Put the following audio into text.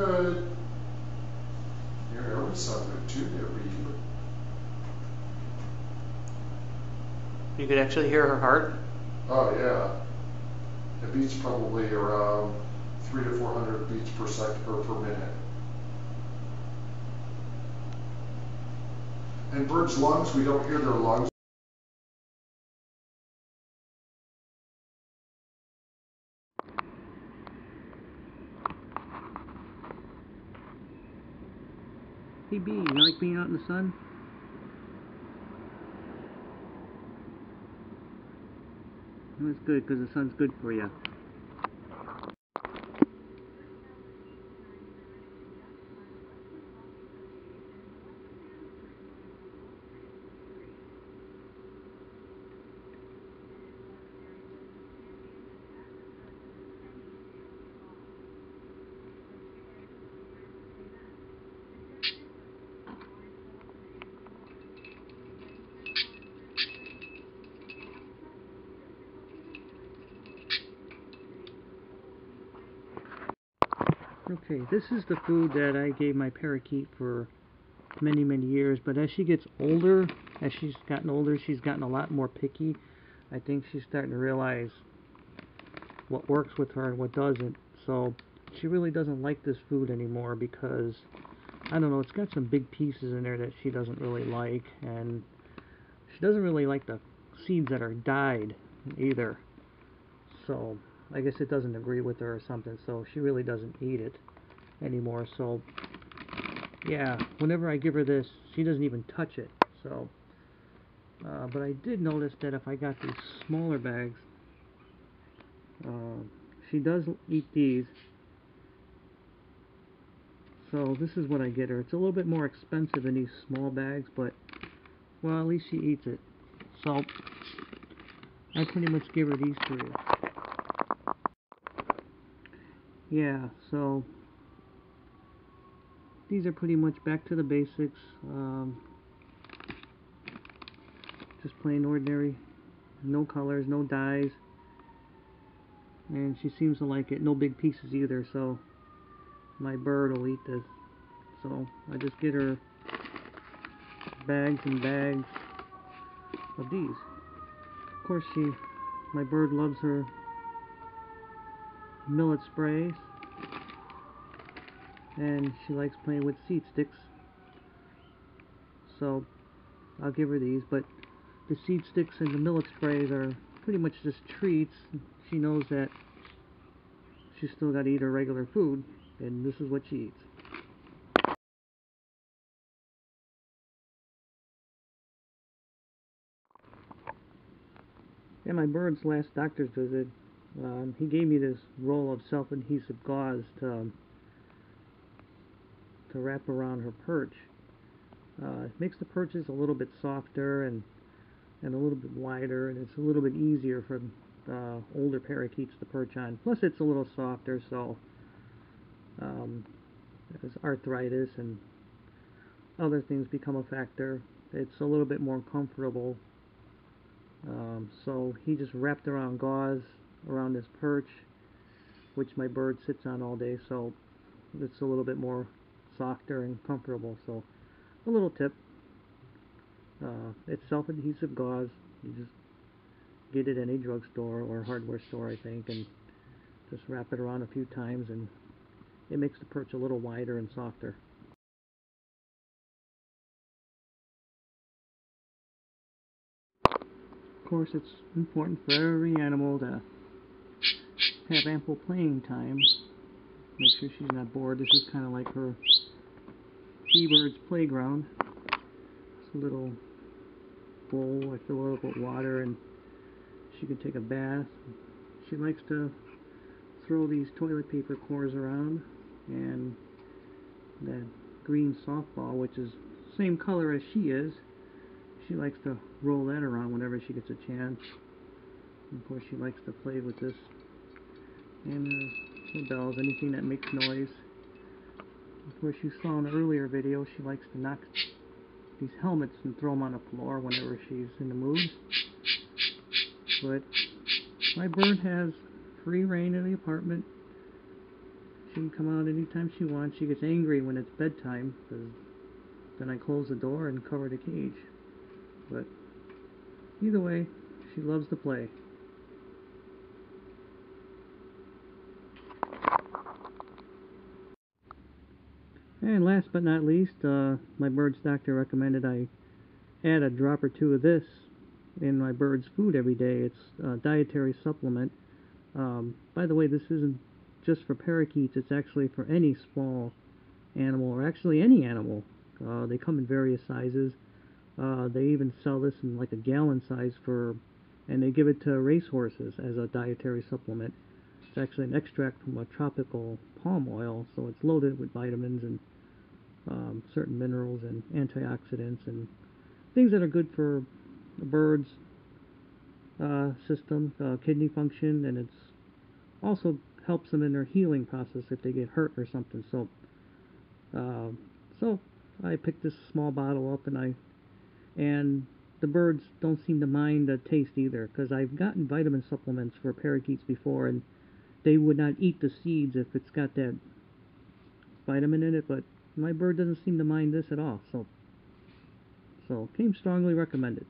Good. Your hair would sound good too, there, Reed. You could actually hear her heart? Oh, yeah. It beats probably around 300 to 400 beats per second or per minute. And birds' lungs, we don't hear their lungs. Hey B, you like being out in the sun? That's good, because the sun's good for you. Okay, this is the food that I gave my parakeet for many, many years, but as she gets older, she's gotten a lot more picky. I think she's starting to realize what works with her and what doesn't, so she really doesn't like this food anymore because, I don't know, it's got some big pieces in there that she doesn't really like, and she doesn't really like the seeds that are dyed either, so I guess it doesn't agree with her or something, so she really doesn't eat it anymore. So yeah, whenever I give her this, she doesn't even touch it. So but I did notice that if I got these smaller bags, she does eat these. So this is what I get her. It's a little bit more expensive than these small bags, but well, at least she eats it. So I pretty much give her these three. Yeah, so these are pretty much back to the basics. Just plain ordinary, no colors, no dyes, and she seems to like it. No big pieces either, so my bird will eat this. So I just get her bags and bags of these. Of course, my bird loves her millet sprays, and she likes playing with seed sticks, so I'll give her these. But the seed sticks and the millet sprays are pretty much just treats. She knows that she's still got to eat her regular food, and this is what she eats. And my bird's last doctor's visit, he gave me this roll of self-adhesive gauze to wrap around her perch. It makes the perches a little bit softer and a little bit wider, and it's a little bit easier for older parakeets to perch on. Plus it's a little softer, so as arthritis and other things become a factor, it's a little bit more comfortable. So he just wrapped around gauze around this perch, which my bird sits on all day, so it's a little bit more softer and comfortable. So a little tip, it's self-adhesive gauze. You just get it at any drugstore or hardware store, I think, and just wrap it around a few times, and it makes the perch a little wider and softer. Of course, it's important for every animal to have ample playing time. Make sure she's not bored. This is kind of like her bee-bird's playground. It's a little bowl. I fill it up with water, and she can take a bath. She likes to throw these toilet paper cores around, and that green softball, which is the same color as she is, she likes to roll that around whenever she gets a chance. And of course, she likes to play with this. And the bells, anything that makes noise. Of course, you saw in the earlier video, she likes to knock these helmets and throw them on the floor whenever she's in the mood. But my bird has free reign in the apartment. She can come out anytime she wants. She gets angry when it's bedtime, because then I close the door and cover the cage. But either way, she loves to play. And last but not least, my bird's doctor recommended I add a drop or two of this in my bird's food every day. It's a dietary supplement. By the way, this isn't just for parakeets, it's actually for any small animal, or actually any animal. They come in various sizes. They even sell this in like a gallon size and they give it to racehorses as a dietary supplement. It's actually an extract from a tropical palm oil, so it's loaded with vitamins and certain minerals and antioxidants and things that are good for the bird's system, kidney function, and it's also helps them in their healing process if they get hurt or something. So I picked this small bottle up, and the birds don't seem to mind the taste either, because I've gotten vitamin supplements for parakeets before, and they would not eat the seeds if it's got that vitamin in it, but my bird doesn't seem to mind this at all. So came strongly recommended.